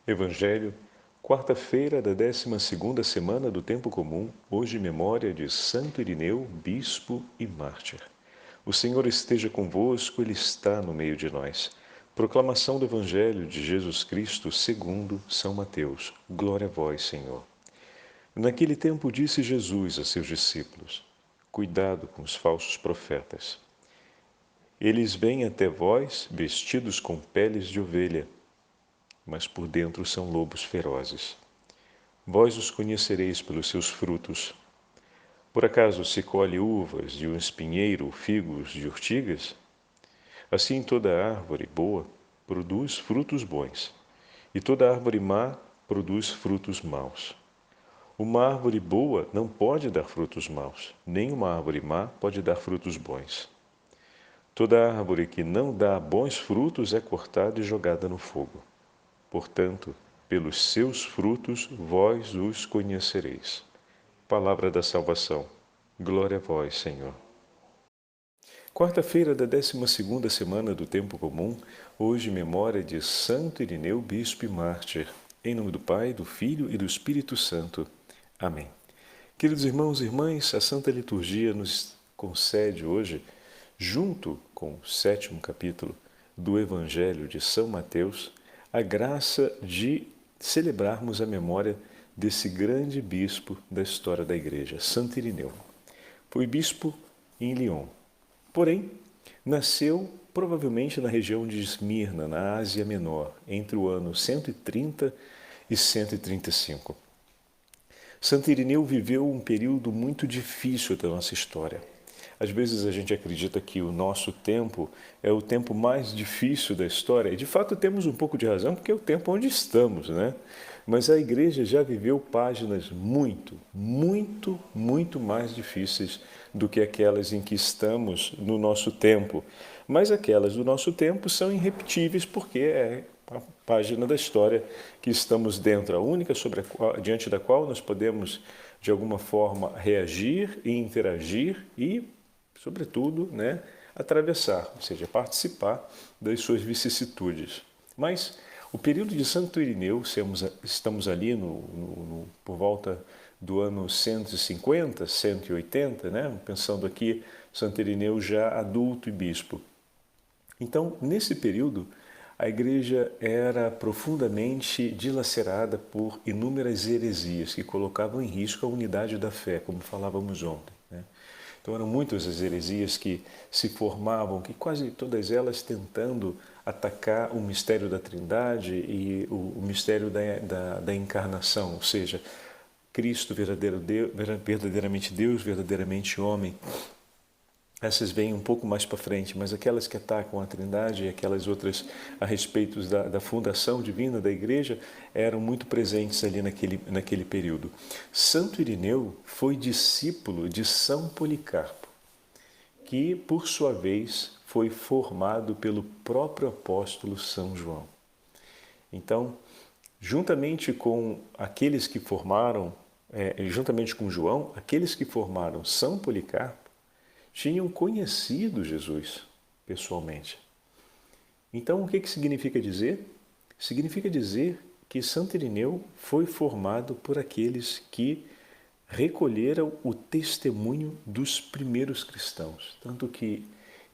Evangelho, quarta-feira da 12ª semana do Tempo Comum, hoje memória de Santo Irineu, bispo e mártir. O Senhor esteja convosco, Ele está no meio de nós. Proclamação do Evangelho de Jesus Cristo segundo São Mateus. Glória a vós, Senhor. Naquele tempo disse Jesus a seus discípulos: Cuidado com os falsos profetas. Eles vêm até vós vestidos com peles de ovelha, mas por dentro são lobos ferozes. Vós os conhecereis pelos seus frutos. Por acaso se colhe uvas de um espinheiro ou figos de urtigas? Assim toda árvore boa produz frutos bons, e toda árvore má produz frutos maus. Uma árvore boa não pode dar frutos maus, nem uma árvore má pode dar frutos bons. Toda árvore que não dá bons frutos é cortada e jogada no fogo. Portanto, pelos seus frutos vós os conhecereis. Palavra da salvação. Glória a vós, Senhor. Quarta-feira da 12ª semana do Tempo Comum, hoje memória de Santo Irineu, bispo e mártir. Em nome do Pai, do Filho e do Espírito Santo. Amém. Queridos irmãos e irmãs, a Santa Liturgia nos concede hoje, junto com o 7º capítulo do Evangelho de São Mateus, a graça de celebrarmos a memória desse grande bispo da história da Igreja, Santo Irineu. Foi bispo em Lyon, porém nasceu provavelmente na região de Esmirna, na Ásia Menor, entre o ano 130 e 135. Santo Irineu viveu um período muito difícil da nossa história. Às vezes a gente acredita que o nosso tempo é o tempo mais difícil da história, e de fato temos um pouco de razão, porque é o tempo onde estamos, né? Mas a Igreja já viveu páginas muito mais difíceis do que aquelas em que estamos no nosso tempo. Mas aquelas do nosso tempo são irrepetíveis, porque é a página da história que estamos dentro, a única diante da qual nós podemos, de alguma forma, reagir e interagir e, sobretudo, atravessar, ou seja, participar das suas vicissitudes. Mas o período de Santo Irineu, estamos ali por volta do ano 150, 180, pensando aqui Santo Irineu já adulto e bispo. Então, nesse período, a Igreja era profundamente dilacerada por inúmeras heresias que colocavam em risco a unidade da fé, como falávamos ontem. Então eram muitas as heresias que se formavam, que quase todas elas tentando atacar o mistério da Trindade e o mistério da encarnação, ou seja, Cristo verdadeiramente Deus, verdadeiramente homem. Essas vêm um pouco mais para frente, mas aquelas que atacam a Trindade e aquelas outras a respeito da fundação divina da Igreja eram muito presentes ali naquele período. Santo Irineu foi discípulo de São Policarpo, que, por sua vez, foi formado pelo próprio apóstolo São João. Então, juntamente com aqueles que formaram, juntamente com João, aqueles que formaram São Policarpo, tinham conhecido Jesus pessoalmente. Então, o que significa dizer? Significa dizer que Santo Irineu foi formado por aqueles que recolheram o testemunho dos primeiros cristãos. Tanto que,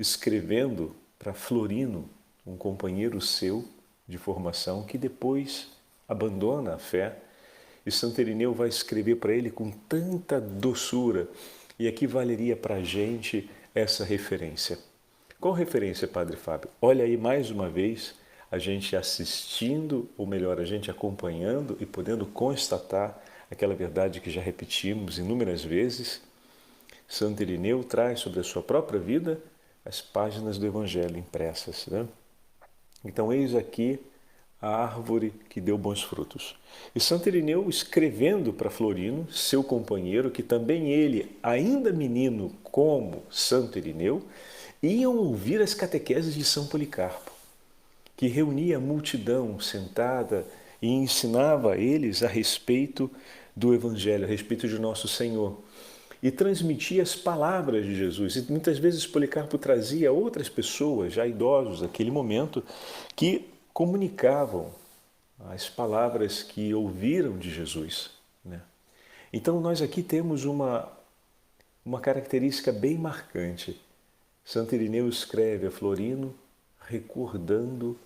escrevendo para Florino, um companheiro seu de formação, que depois abandona a fé, e Santo Irineu vai escrever para ele com tanta doçura. E aqui valeria para a gente essa referência. Qual referência, Padre Fábio? Olha aí mais uma vez a gente assistindo, ou melhor, a gente acompanhando e podendo constatar aquela verdade que já repetimos inúmeras vezes. Santo Irineu traz sobre a sua própria vida as páginas do Evangelho impressas. Então, eis aqui a árvore que deu bons frutos. E Santo Irineu, escrevendo para Florino, seu companheiro, que também ele, ainda menino como Santo Irineu, iam ouvir as catequeses de São Policarpo, que reunia a multidão sentada e ensinava a eles a respeito do Evangelho, a respeito de Nosso Senhor. E transmitia as palavras de Jesus. E muitas vezes Policarpo trazia outras pessoas, já idosos naquele momento, que comunicavam as palavras que ouviram de Jesus, né? Então nós aqui temos uma característica bem marcante. Santo Irineu escreve a Florino recordando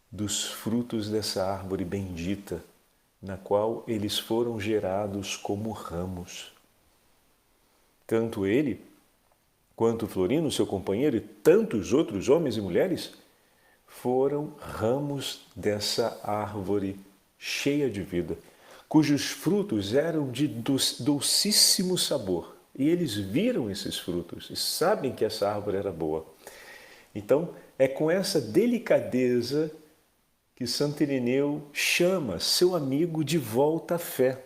dos frutos dessa árvore bendita, na qual eles foram gerados como ramos. Tanto ele, quanto Florino, seu companheiro, e tantos outros homens e mulheres, foram ramos dessa árvore cheia de vida, cujos frutos eram de docíssimo sabor. E eles viram esses frutos e sabem que essa árvore era boa. Então, é com essa delicadeza que Santo Irineu chama seu amigo de volta à fé.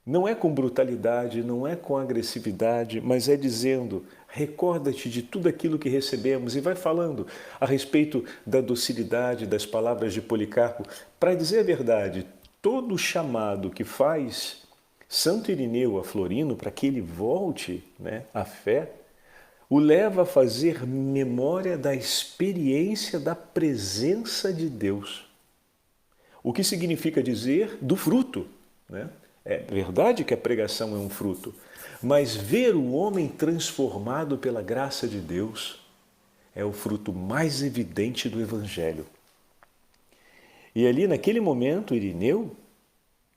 Não é com brutalidade, não é com agressividade, mas é dizendo, recorda-te de tudo aquilo que recebemos, e vai falando a respeito da docilidade das palavras de Policarpo. Para dizer a verdade, todo o chamado que faz Santo Irineu a Florino para que ele volte, né, à fé, o leva a fazer memória da experiência da presença de Deus. O que significa dizer do fruto, né? É verdade que a pregação é um fruto, mas ver o homem transformado pela graça de Deus é o fruto mais evidente do Evangelho. E ali, naquele momento, Irineu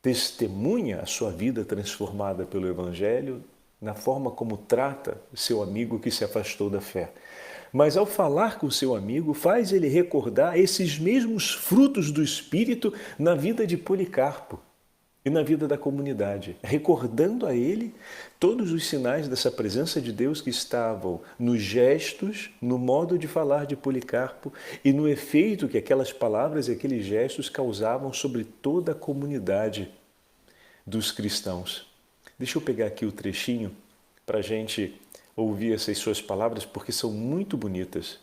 testemunha a sua vida transformada pelo Evangelho na forma como trata o seu amigo que se afastou da fé. Mas ao falar com o seu amigo, faz ele recordar esses mesmos frutos do Espírito na vida de Policarpo e na vida da comunidade, recordando a ele todos os sinais dessa presença de Deus que estavam nos gestos, no modo de falar de Policarpo e no efeito que aquelas palavras e aqueles gestos causavam sobre toda a comunidade dos cristãos. Deixa eu pegar aqui o trechinho para a gente ouvir essas suas palavras, porque são muito bonitas.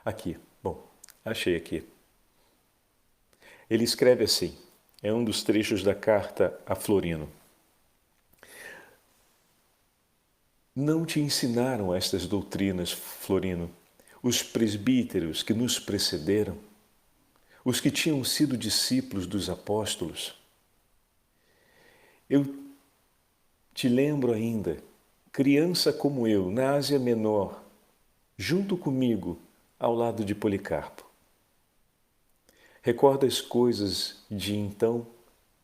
Aqui, bom, achei aqui. Ele escreve assim, é um dos trechos da carta a Florino. Não te ensinaram estas doutrinas, Florino, os presbíteros que nos precederam, os que tinham sido discípulos dos apóstolos? Eu te lembro ainda, criança como eu, na Ásia Menor, junto comigo, ao lado de Policarpo. Recordo as coisas de então,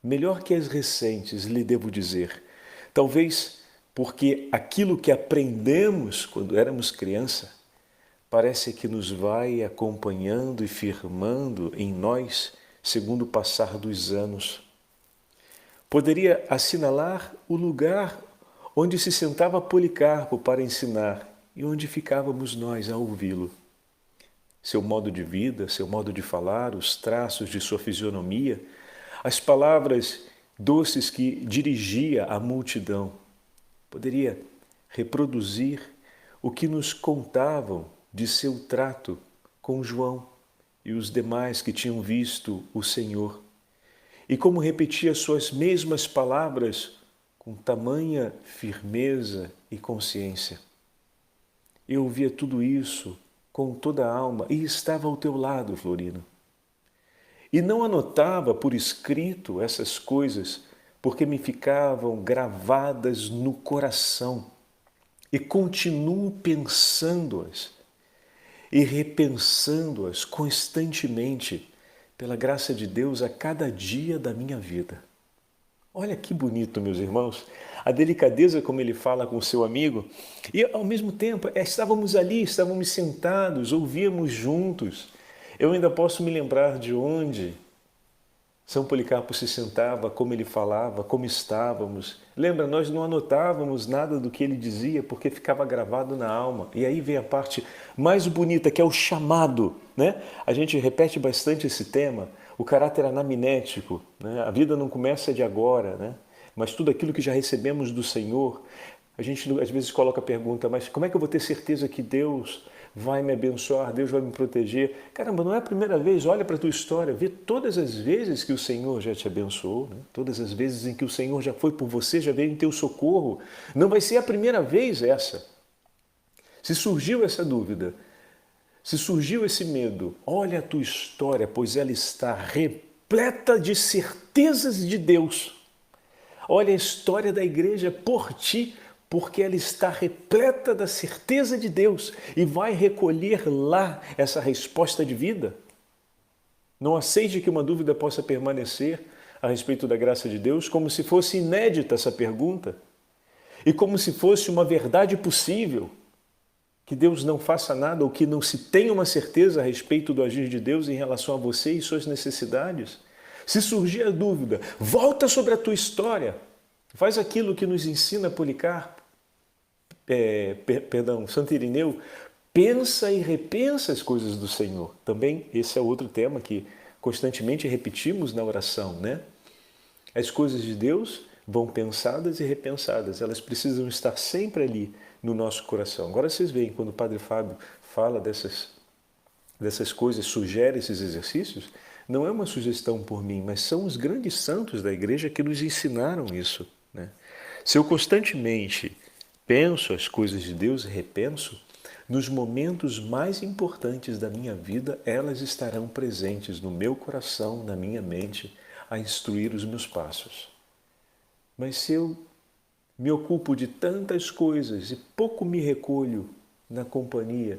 melhor que as recentes, lhe devo dizer. Talvez porque aquilo que aprendemos quando éramos criança parece que nos vai acompanhando e firmando em nós segundo o passar dos anos. Poderia assinalar o lugar onde se sentava Policarpo para ensinar e onde ficávamos nós a ouvi-lo. Seu modo de vida, seu modo de falar, os traços de sua fisionomia, as palavras doces que dirigia à multidão. Poderia reproduzir o que nos contavam de seu trato com João e os demais que tinham visto o Senhor. E como repetia suas mesmas palavras com tamanha firmeza e consciência. Eu ouvia tudo isso com toda a alma e estava ao teu lado, Florino. E não anotava por escrito essas coisas porque me ficavam gravadas no coração e continuo pensando-as e repensando-as constantemente pela graça de Deus a cada dia da minha vida. Olha que bonito, meus irmãos, a delicadeza como ele fala com o seu amigo. E ao mesmo tempo, estávamos ali, estávamos sentados, ouvíamos juntos. Eu ainda posso me lembrar de onde São Policarpo se sentava, como ele falava, como estávamos. Lembra, nós não anotávamos nada do que ele dizia porque ficava gravado na alma. E aí vem a parte mais bonita, que é o chamado, né? A gente repete bastante esse tema, o caráter anamnético, né? A vida não começa de agora, né? Mas tudo aquilo que já recebemos do Senhor, a gente às vezes coloca a pergunta, mas como é que eu vou ter certeza que Deus vai me abençoar, Deus vai me proteger? Caramba, não é a primeira vez, olha para a tua história, vê todas as vezes que o Senhor já te abençoou, né? Todas as vezes em que o Senhor já foi por você, já veio em teu socorro. Não vai ser a primeira vez essa. Se surgiu essa dúvida, Se surgiu esse medo, olha a tua história, pois ela está repleta de certezas de Deus. Olha a história da igreja por ti, porque ela está repleta da certeza de Deus e vai recolher lá essa resposta de vida. Não aceite que uma dúvida possa permanecer a respeito da graça de Deus, como se fosse inédita essa pergunta e como se fosse uma verdade possível, que Deus não faça nada ou que não se tenha uma certeza a respeito do agir de Deus em relação a você e suas necessidades. Se surgir a dúvida, volta sobre a tua história, faz aquilo que nos ensina Policarpo, Santo Irineu, pensa e repensa as coisas do Senhor. Também esse é outro tema que constantemente repetimos na oração, né? As coisas de Deus vão pensadas e repensadas, elas precisam estar sempre ali no nosso coração. Agora vocês veem, quando o Padre Fábio fala dessas coisas, sugere esses exercícios, não é uma sugestão por mim, mas são os grandes santos da igreja que nos ensinaram isso, né? Se eu constantemente penso as coisas de Deus e repenso, nos momentos mais importantes da minha vida, elas estarão presentes no meu coração, na minha mente, a instruir os meus passos. Mas se eu me ocupo de tantas coisas e pouco me recolho na companhia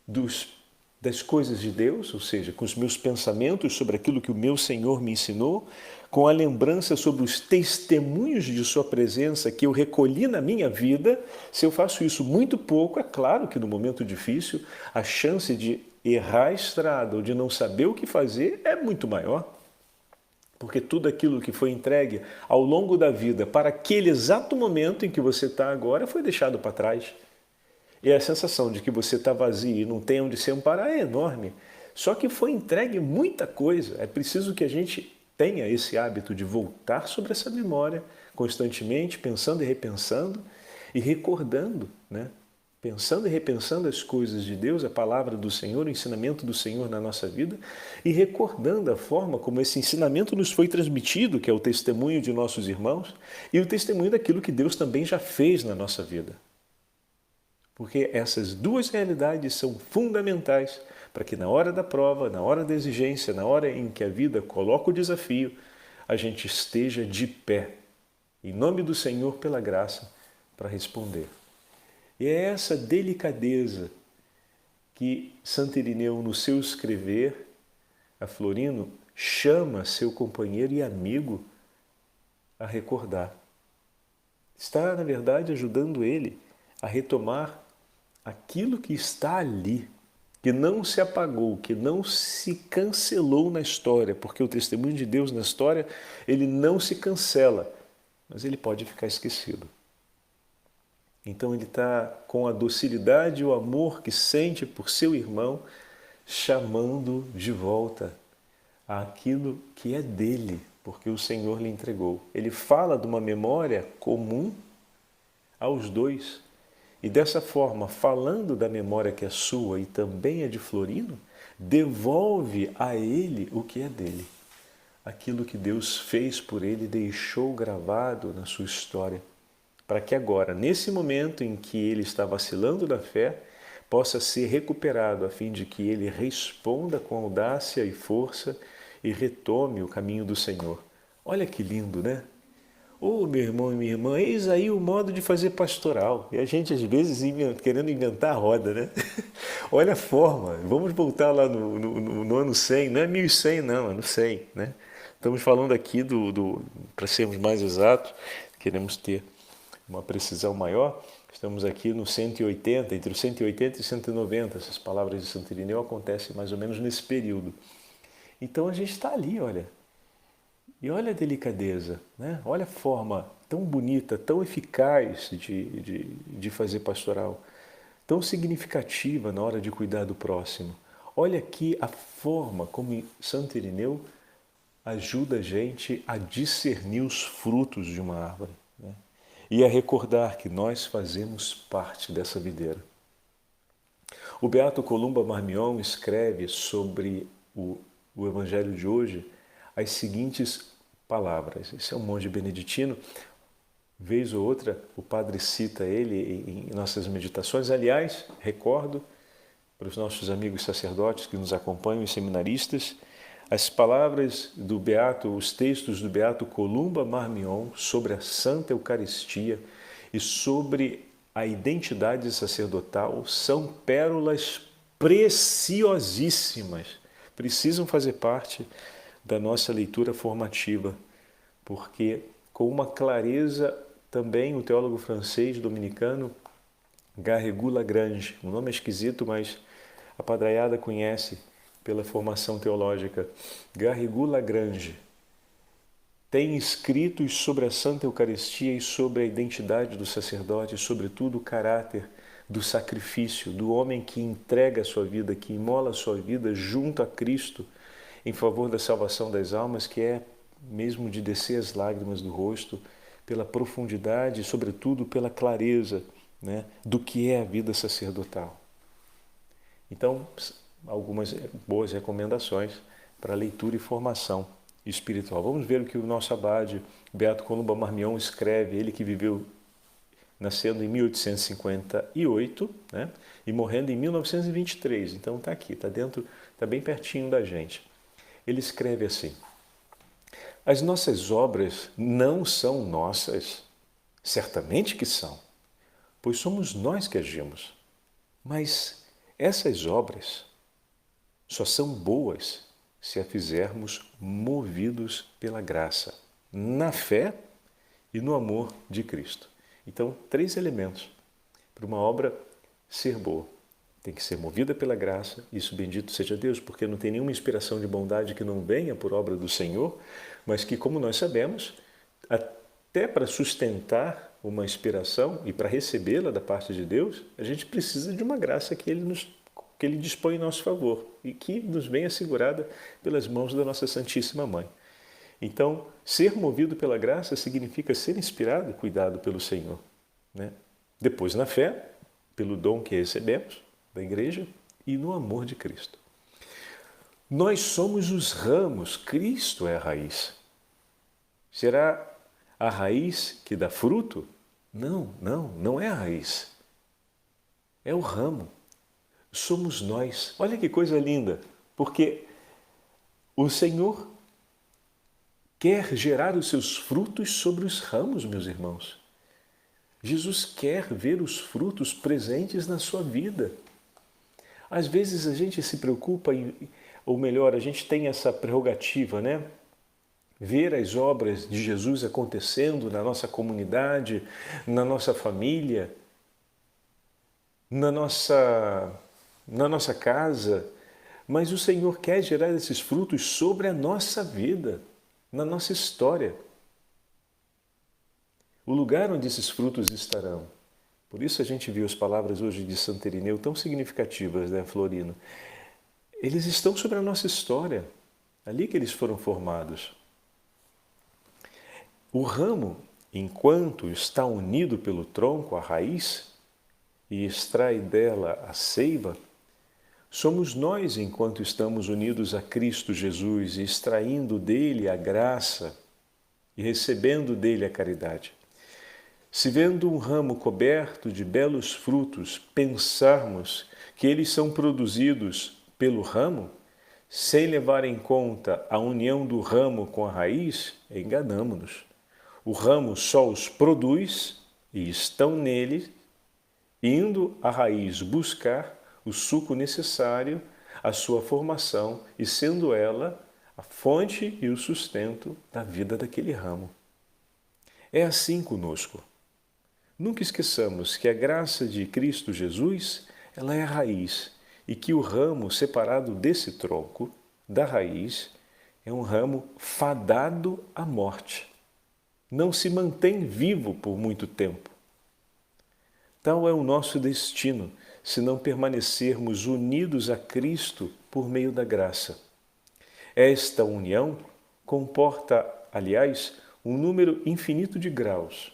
das coisas de Deus, ou seja, com os meus pensamentos sobre aquilo que o meu Senhor me ensinou, com a lembrança sobre os testemunhos de sua presença que eu recolhi na minha vida, se eu faço isso muito pouco, é claro que no momento difícil a chance de errar a estrada ou de não saber o que fazer é muito maior. Porque tudo aquilo que foi entregue ao longo da vida para aquele exato momento em que você está agora foi deixado para trás. E a sensação de que você está vazio e não tem onde se amparar é enorme. Só que foi entregue muita coisa. É preciso que a gente tenha esse hábito de voltar sobre essa memória constantemente, pensando e repensando e recordando, né? Pensando e repensando as coisas de Deus, a palavra do Senhor, o ensinamento do Senhor na nossa vida e recordando a forma como esse ensinamento nos foi transmitido, que é o testemunho de nossos irmãos e o testemunho daquilo que Deus também já fez na nossa vida. Porque essas duas realidades são fundamentais para que na hora da prova, na hora da exigência, na hora em que a vida coloca o desafio, a gente esteja de pé, em nome do Senhor, pela graça, para responder. E é essa delicadeza que Santo Irineu, no seu escrever a Florino, chama seu companheiro e amigo a recordar. Está, na verdade, ajudando ele a retomar aquilo que está ali, que não se apagou, que não se cancelou na história, porque o testemunho de Deus na história, ele não se cancela, mas ele pode ficar esquecido. Então ele está com a docilidade e o amor que sente por seu irmão, chamando de volta aquilo que é dele, porque o Senhor lhe entregou. Ele fala de uma memória comum aos dois. E dessa forma, falando da memória que é sua e também é de Florino, devolve a ele o que é dele. Aquilo que Deus fez por ele, deixou gravado na sua história. Para que agora, nesse momento em que ele está vacilando da fé, possa ser recuperado a fim de que ele responda com audácia e força e retome o caminho do Senhor. Olha que lindo, né? Ô, meu irmão e minha irmã, eis aí o modo de fazer pastoral. E a gente, às vezes, querendo inventar a roda, né? Olha a forma. Vamos voltar lá no ano 100. Não é 1100, não, é no 100, né? Estamos falando aqui para sermos mais exatos, queremos ter uma precisão maior, estamos aqui no 180, entre o 180 e 190. Essas palavras de Santo Irineu acontecem mais ou menos nesse período. Então a gente está ali, olha. E olha a delicadeza, né? Olha a forma tão bonita, tão eficaz de fazer pastoral, tão significativa na hora de cuidar do próximo. Olha aqui a forma como Santo Irineu ajuda a gente a discernir os frutos de uma árvore, né? E a recordar que nós fazemos parte dessa videira. O Beato Columba Marmion escreve sobre o Evangelho de hoje as seguintes palavras. Esse é um monge beneditino. Vez ou outra, o padre cita ele em nossas meditações. Aliás, recordo, para os nossos amigos sacerdotes que nos acompanham e seminaristas, as palavras do Beato, os textos do Beato Columba Marmion sobre a Santa Eucaristia e sobre a identidade sacerdotal são pérolas preciosíssimas. Precisam fazer parte da nossa leitura formativa, porque com uma clareza também o teólogo francês dominicano Garrigou Lagrange, um nome esquisito, mas a padraiada conhece pela formação teológica. Garrigou Lagrange tem escritos sobre a Santa Eucaristia e sobre a identidade do sacerdote, sobretudo o caráter do sacrifício, do homem que entrega a sua vida, que imola a sua vida junto a Cristo em favor da salvação das almas, que é mesmo de descer as lágrimas do rosto, pela profundidade e, sobretudo, pela clareza, né, do que é a vida sacerdotal. Então, algumas boas recomendações para leitura e formação espiritual. Vamos ver o que o nosso abade Beato Columba Marmion escreve, ele que viveu nascendo em 1858, né, e morrendo em 1923. Então está aqui, está dentro, está bem pertinho da gente. Ele escreve assim: as nossas obras não são nossas, certamente que são, pois somos nós que agimos. Mas essas obras só são boas se a fizermos movidos pela graça, na fé e no amor de Cristo. Então, 3 elementos para uma obra ser boa. Tem que ser movida pela graça, isso bendito seja Deus, porque não tem nenhuma inspiração de bondade que não venha por obra do Senhor, mas que, como nós sabemos, até para sustentar uma inspiração e para recebê-la da parte de Deus, a gente precisa de uma graça que Ele dispõe em nosso favor e que nos vem assegurada pelas mãos da nossa Santíssima Mãe. Então, ser movido pela graça significa ser inspirado e cuidado pelo Senhor, né? Depois, na fé, pelo dom que recebemos da Igreja e no amor de Cristo. Nós somos os ramos, Cristo é a raiz. Será a raiz que dá fruto? Não é a raiz. É o ramo. Somos nós. Olha que coisa linda, porque o Senhor quer gerar os seus frutos sobre os ramos, meus irmãos. Jesus quer ver os frutos presentes na sua vida. Às vezes a gente se preocupa, ou melhor, a gente tem essa prerrogativa, né? Ver as obras de Jesus acontecendo na nossa comunidade, na nossa família, na nossa casa, mas o Senhor quer gerar esses frutos sobre a nossa vida, na nossa história. O lugar onde esses frutos estarão. Por isso a gente viu as palavras hoje de Santo Irineu tão significativas, né, Florino? Eles estão sobre a nossa história, ali que eles foram formados. O ramo, enquanto está unido pelo tronco à raiz e extrai dela a seiva, somos nós enquanto estamos unidos a Cristo Jesus e extraindo dele a graça e recebendo dele a caridade. Se vendo um ramo coberto de belos frutos, pensarmos que eles são produzidos pelo ramo, sem levar em conta a união do ramo com a raiz, enganamo-nos. O ramo só os produz e estão nele, indo à raiz buscar o suco necessário à sua formação e sendo ela a fonte e o sustento da vida daquele ramo. É assim conosco. Nunca esqueçamos que a graça de Cristo Jesus, ela é a raiz e que o ramo separado desse tronco, da raiz, é um ramo fadado à morte. Não se mantém vivo por muito tempo. Tal é o nosso destino, se não permanecermos unidos a Cristo por meio da graça. Esta união comporta, aliás, um número infinito de graus.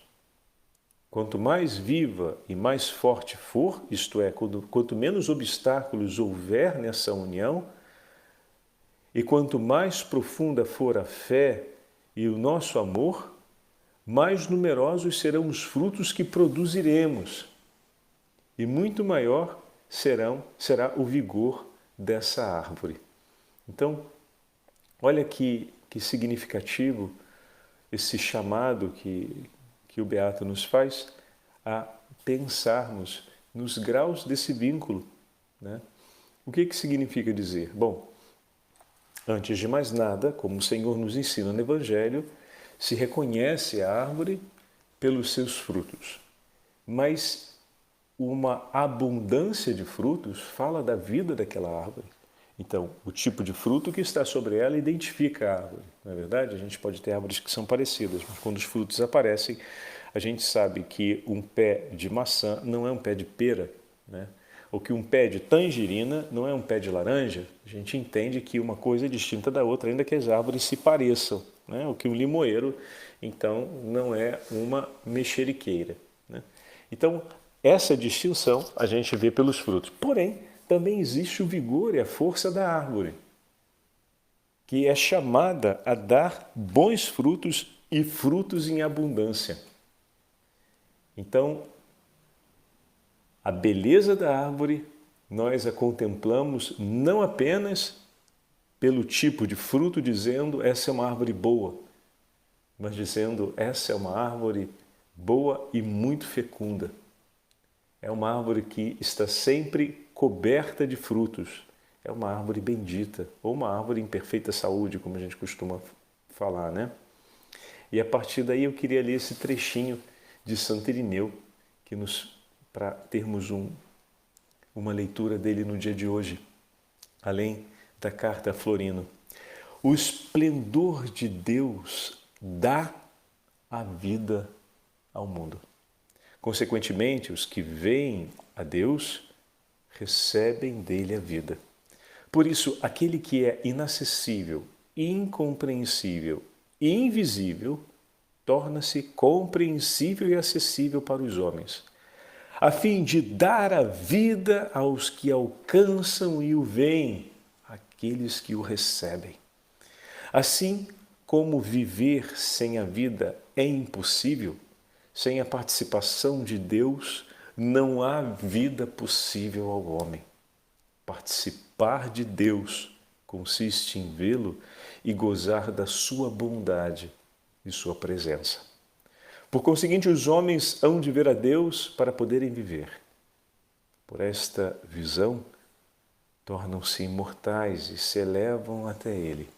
Quanto mais viva e mais forte for, isto é, quanto menos obstáculos houver nessa união, e quanto mais profunda for a fé e o nosso amor, mais numerosos serão os frutos que produziremos, e muito maior será o vigor dessa árvore. Então, olha que significativo esse chamado que o Beato nos faz a pensarmos nos graus desse vínculo, né? O que significa dizer? Bom, antes de mais nada, como o Senhor nos ensina no Evangelho, se reconhece a árvore pelos seus frutos. Mas uma abundância de frutos fala da vida daquela árvore. Então, o tipo de fruto que está sobre ela identifica a árvore. Não é verdade? A gente pode ter árvores que são parecidas, mas quando os frutos aparecem, a gente sabe que um pé de maçã não é um pé de pera, né? Ou que um pé de tangerina não é um pé de laranja. A gente entende que uma coisa é distinta da outra, ainda que as árvores se pareçam, né? Ou que um limoeiro, então, não é uma mexeriqueira, né? Então, essa distinção a gente vê pelos frutos. Porém, também existe o vigor e a força da árvore, que é chamada a dar bons frutos e frutos em abundância. Então, a beleza da árvore, nós a contemplamos não apenas pelo tipo de fruto, dizendo essa é uma árvore boa, mas dizendo essa é uma árvore boa e muito fecunda. É uma árvore que está sempre coberta de frutos. É uma árvore bendita, ou uma árvore em perfeita saúde, como a gente costuma falar, né? E a partir daí eu queria ler esse trechinho de Santo Irineu, para termos uma leitura dele no dia de hoje, além da carta a Florino. O esplendor de Deus dá a vida ao mundo. Consequentemente, os que veem a Deus recebem dele a vida. Por isso, aquele que é inacessível, incompreensível e invisível torna-se compreensível e acessível para os homens, a fim de dar a vida aos que alcançam e o veem, aqueles que o recebem. Assim como viver sem a vida é impossível, sem a participação de Deus, não há vida possível ao homem. Participar de Deus consiste em vê-lo e gozar da sua bondade e sua presença. Por conseguinte, os homens hão de ver a Deus para poderem viver. Por esta visão, tornam-se imortais e se elevam até Ele.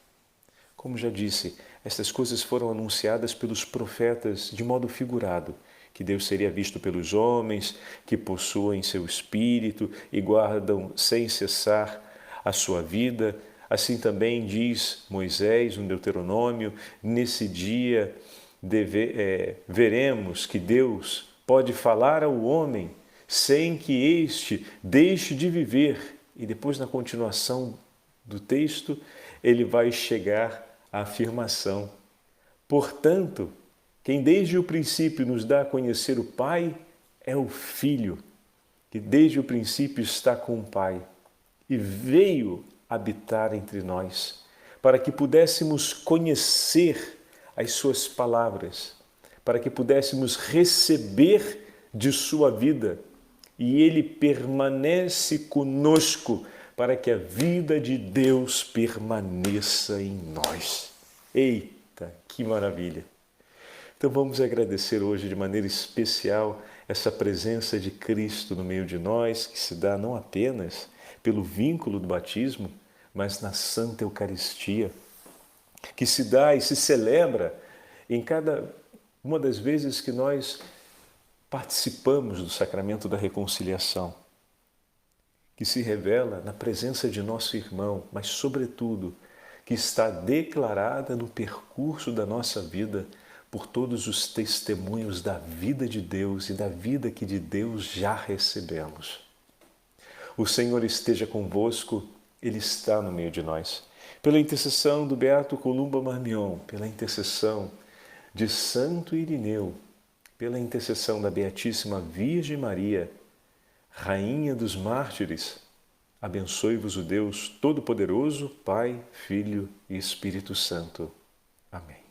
Como já disse, estas coisas foram anunciadas pelos profetas de modo figurado, que Deus seria visto pelos homens, que possuem seu espírito e guardam sem cessar a sua vida. Assim também diz Moisés no Deuteronômio, nesse dia veremos que Deus pode falar ao homem sem que este deixe de viver. E depois, na continuação do texto, ele vai chegar à afirmação: portanto, quem desde o princípio nos dá a conhecer o Pai é o Filho, que desde o princípio está com o Pai e veio habitar entre nós, para que pudéssemos conhecer as suas palavras, para que pudéssemos receber de sua vida. E Ele permanece conosco para que a vida de Deus permaneça em nós. Eita, que maravilha! Então vamos agradecer hoje de maneira especial essa presença de Cristo no meio de nós, que se dá não apenas pelo vínculo do batismo, mas na Santa Eucaristia, que se dá e se celebra em cada uma das vezes que nós participamos do sacramento da reconciliação, que se revela na presença de nosso irmão, mas, sobretudo, que está declarada no percurso da nossa vida por todos os testemunhos da vida de Deus e da vida que de Deus já recebemos. O Senhor esteja convosco, Ele está no meio de nós. Pela intercessão do Beato Columba Marmion, pela intercessão de Santo Irineu, pela intercessão da Beatíssima Virgem Maria, Rainha dos Mártires, abençoe-vos o Deus Todo-Poderoso, Pai, Filho e Espírito Santo. Amém.